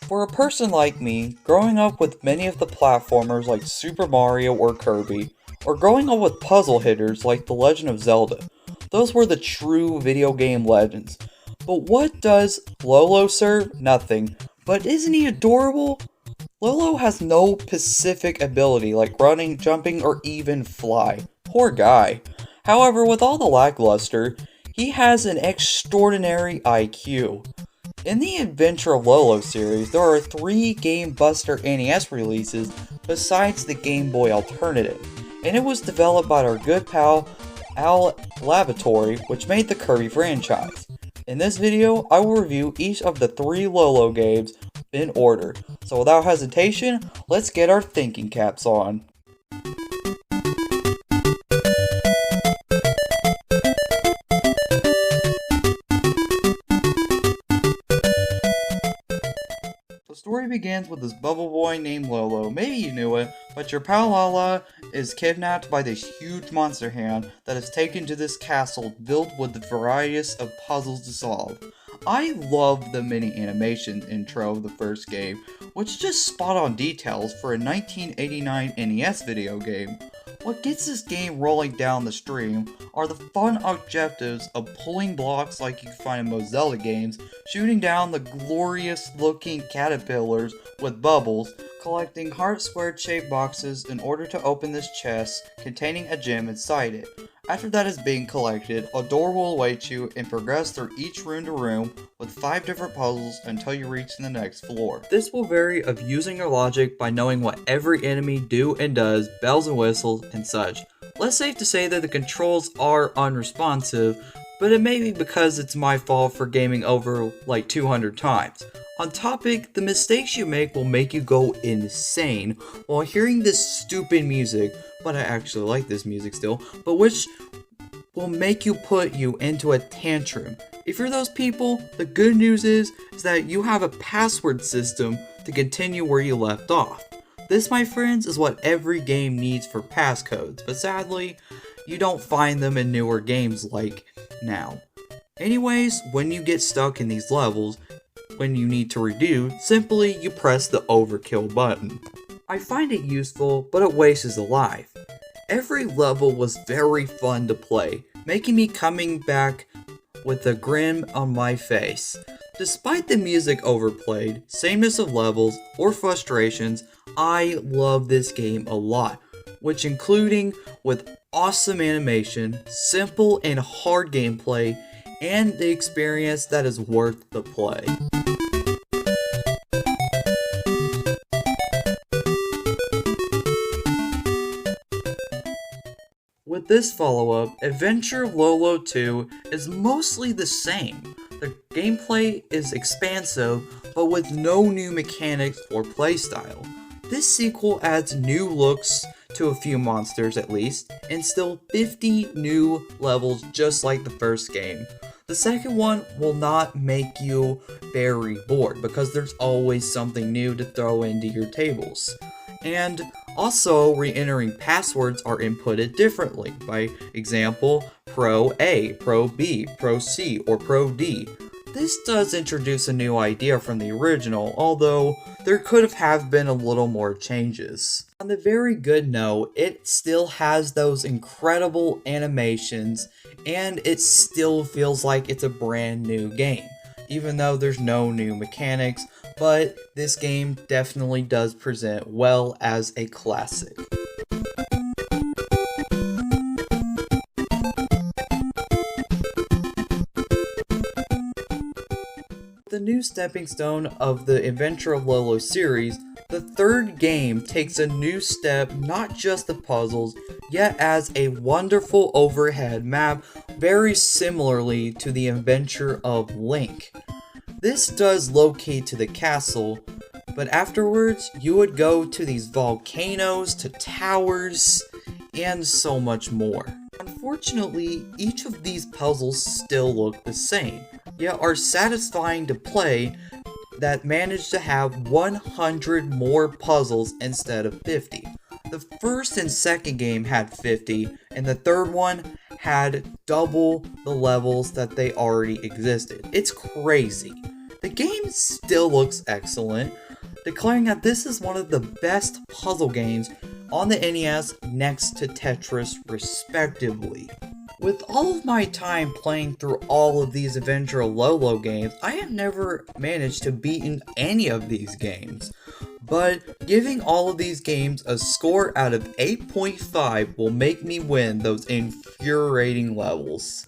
For a person like me, growing up with many of the platformers like Super Mario or Kirby, or growing up with puzzle hitters like The Legend of Zelda, those were the true video game legends. But what does Lolo serve? Nothing. But isn't he adorable? Lolo has no specific ability like running, jumping, or even fly. Poor guy. However, with all the lackluster, he has an extraordinary IQ. In the Adventure of Lolo series, there are 3 Game Buster NES releases besides the Game Boy alternative, and it was developed by our good pal Al Laboratory, which made the Kirby franchise. In this video, I will review each of the 3 Lolo games in order, so without hesitation, let's get our thinking caps on. The story begins with this bubble boy named Lolo. Maybe you knew it, but your pal Lala is kidnapped by this huge monster hand that is taken to this castle built with the varieties of puzzles to solve. I love the mini animation intro of the first game, which is just spot on details for a 1989 NES video game. What gets this game rolling down the stream are the fun objectives of pulling blocks like you can find in most Zelda games, shooting down the glorious looking caterpillars with bubbles, collecting heart square shaped boxes in order to open this chest containing a gem inside it. After that is being collected, a door will await you and progress through each room to room with 5 different puzzles until you reach the next floor. This will vary of using your logic by knowing what every enemy do and does, bells and whistles, and such. Less safe to say that the controls are unresponsive, but it may be because it's my fault for gaming over like 200 times. On topic, the mistakes you make will make you go insane while hearing this stupid music, but I actually like this music still, but which will make you put you into a tantrum. If you're those people, the good news is that you have a password system to continue where you left off. This, my friends, is what every game needs for passcodes, but sadly, you don't find them in newer games like now. Anyways, when you get stuck in these levels, when you need to redo, simply you press the overkill button. I find it useful, but it wastes a life. Every level was very fun to play, making me coming back with a grin on my face. Despite the music overplayed, sameness of levels, or frustrations, I love this game a lot, which including with awesome animation, simple and hard gameplay, and the experience that is worth the play. With this follow-up, Adventure of Lolo 2 is mostly the same. The gameplay is expansive, but with no new mechanics or playstyle. This sequel adds new looks to a few monsters at least, and still 50 new levels just like the first game. The second one will not make you very bored because there's always something new to throw into your tables. And also, re-entering passwords are inputted differently, by example, Pro A, Pro B, Pro C, or Pro D. This does introduce a new idea from the original, although there could have been a little more changes. On the very good note, it still has those incredible animations, and it still feels like it's a brand new game, even though there's no new mechanics, but this game definitely does present well as a classic. The new stepping stone of the Adventure of Lolo series, the third game takes a new step not just the puzzles, yet as a wonderful overhead map very similarly to the Adventure of Link. This does locate to the castle, but afterwards you would go to these volcanoes, to towers, and so much more. Unfortunately, each of these puzzles still look the same, yet are satisfying to play that manage to have 100 more puzzles instead of 50. The first and second game had 50, and the third one had double the levels that they already existed. It's crazy. The game still looks excellent, declaring that this is one of the best puzzle games on the NES next to Tetris respectively. With all of my time playing through all of these Adventure Lolo games, I have never managed to beat any of these games. But giving all of these games a score out of 8.5 will make me win those infuriating levels.